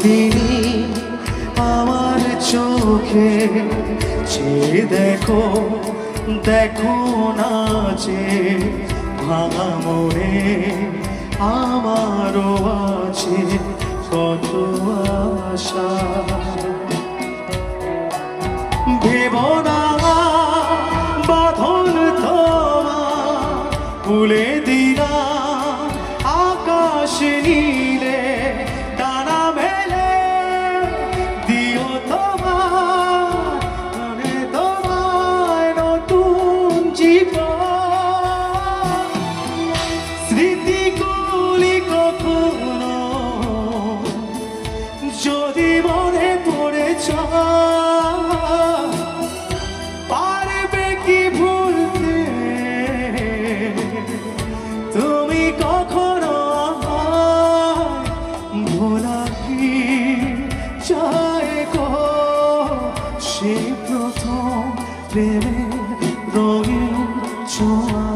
তিনি আমার চোখে চেয়ে দেখো, দেখো না যে ভাঙা মনে আমারও আছে কত আশা। ভেবো না বাঁধন তোমার ভুলে দিনা আকাশ নীলে ডানা মেলে দিও তোমার মনে তোমায় নতুন জীবন। স্মৃতিগুলি কখনো যদি মনে পড়ে পারবে কি ভুলতে তুমি কখনো ভোলা কি চায় গো সেই প্রথম প্রেমের রঙিন ছোঁয়া।